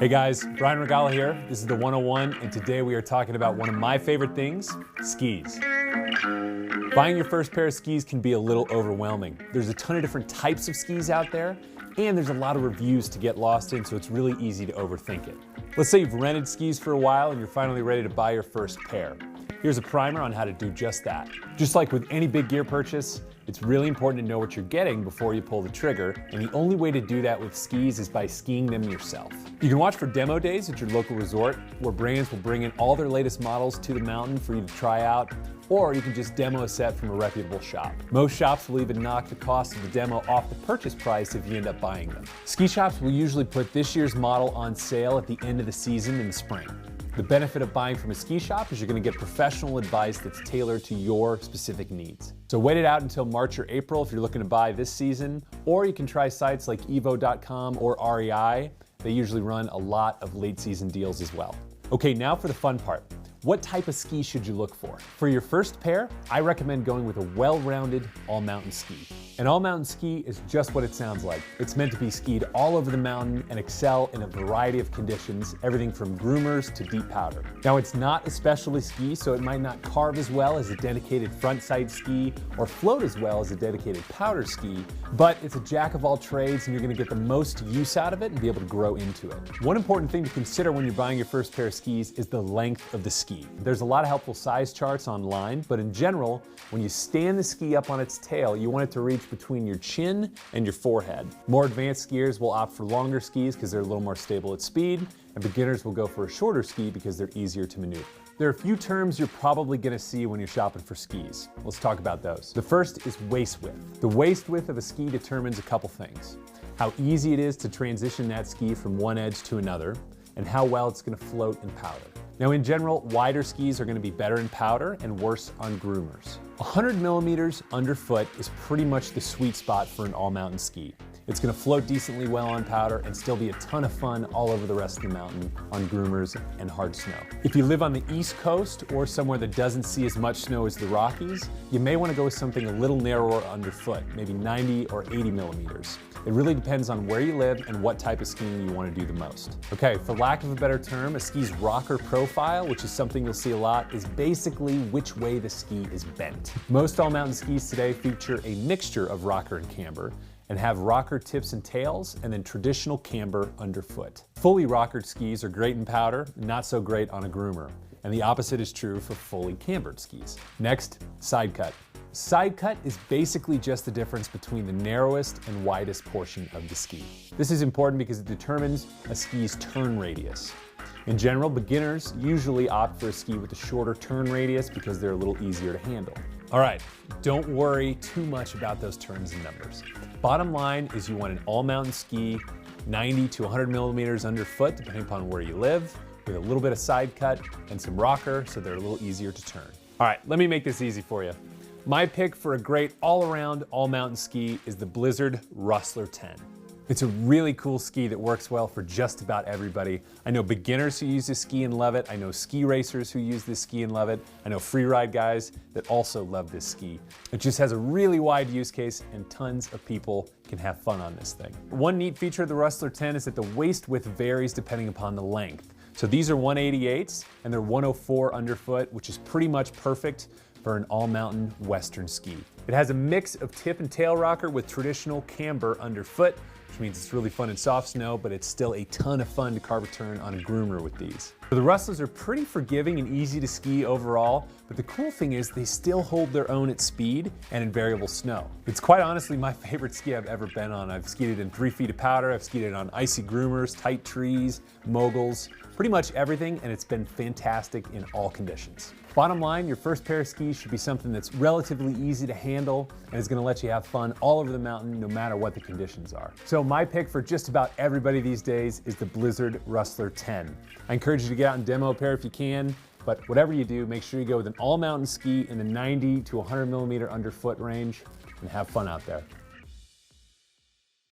Hey guys, Bryan Rogala here. This is the 101, and today we are talking about one of my favorite things, skis. Buying your first pair of skis can be a little overwhelming. There's a ton of different types of skis out there, and there's a lot of reviews to get lost in, so it's really easy to overthink it. Let's say you've rented skis for a while and you're finally ready to buy your first pair. Here's a primer on how to do just that. Just like with any big gear purchase, it's really important to know what you're getting before you pull the trigger, and the only way to do that with skis is by skiing them yourself. You can watch for demo days at your local resort, where brands will bring in all their latest models to the mountain for you to try out, or you can just demo a set from a reputable shop. Most shops will even knock the cost of the demo off the purchase price if you end up buying them. Ski shops will usually put this year's model on sale at the end of the season in the spring. The benefit of buying from a ski shop is you're going to get professional advice that's tailored to your specific needs. So wait it out until March or April if you're looking to buy this season, or you can try sites like evo.com or REI. They usually run a lot of late season deals as well. Okay, now for the fun part. What type of ski should you look for? For your first pair, I recommend going with a well-rounded all-mountain ski. An all-mountain ski is just what it sounds like. It's meant to be skied all over the mountain and excel in a variety of conditions, everything from groomers to deep powder. Now, it's not a specialty ski, so it might not carve as well as a dedicated front-side ski or float as well as a dedicated powder ski, but it's a jack of all trades and you're gonna get the most use out of it and be able to grow into it. One important thing to consider when you're buying your first pair of skis is the length of the ski. There's a lot of helpful size charts online, but in general, when you stand the ski up on its tail, you want it to reach between your chin and your forehead. More advanced skiers will opt for longer skis because they're a little more stable at speed, and beginners will go for a shorter ski because they're easier to maneuver. There are a few terms you're probably gonna see when you're shopping for skis. Let's talk about those. The first is waist width. The waist width of a ski determines a couple things: how easy it is to transition that ski from one edge to another, and how well it's gonna float in powder. Now, in general, wider skis are gonna be better in powder and worse on groomers. 100 millimeters underfoot is pretty much the sweet spot for an all-mountain ski. It's gonna float decently well on powder and still be a ton of fun all over the rest of the mountain on groomers and hard snow. If you live on the East Coast or somewhere that doesn't see as much snow as the Rockies, you may wanna go with something a little narrower underfoot, maybe 90 or 80 millimeters. It really depends on where you live and what type of skiing you want to do the most. Okay, for lack of a better term, a ski's rocker profile, which is something you'll see a lot, is basically which way the ski is bent. Most all-mountain skis today feature a mixture of rocker and camber, and have rocker tips and tails, and then traditional camber underfoot. Fully rockered skis are great in powder, not so great on a groomer. And the opposite is true for fully cambered skis. Next, Sidecut. Sidecut is basically just the difference between the narrowest and widest portion of the ski. This is important because it determines a ski's turn radius. In general, beginners usually opt for a ski with a shorter turn radius because they're a little easier to handle. All right, don't worry too much about those terms and numbers. Bottom line is you want an all-mountain ski, 90 to 100 millimeters underfoot, depending upon where you live, with a little bit of side cut and some rocker so they're a little easier to turn. All right, let me make this easy for you. My pick for a great all-around all-mountain ski is the Blizzard Rustler 10. It's a really cool ski that works well for just about everybody. I know beginners who use this ski and love it. I know ski racers who use this ski and love it. I know free ride guys that also love this ski. It just has a really wide use case and tons of people can have fun on this thing. One neat feature of the Rustler 10 is that the waist width varies depending upon the length. So these are 188s and they're 104 underfoot, which is pretty much perfect for an all-mountain Western ski. It has a mix of tip and tail rocker with traditional camber underfoot, which means it's really fun in soft snow, but it's still a ton of fun to carve a turn on a groomer with these. So the Rustlers are pretty forgiving and easy to ski overall, but the cool thing is they still hold their own at speed and in variable snow. It's quite honestly my favorite ski I've ever been on. I've skied it in 3 feet of powder, I've skied it on icy groomers, tight trees, moguls, pretty much everything, and it's been fantastic in all conditions. Bottom line, your first pair of skis should be something that's relatively easy to handle and is gonna let you have fun all over the mountain no matter what the conditions are. So my pick for just about everybody these days is the Blizzard Rustler 10. I encourage you to get out and demo a pair if you can, but whatever you do, make sure you go with an all-mountain ski in the 90 to 100 millimeter underfoot range and have fun out there.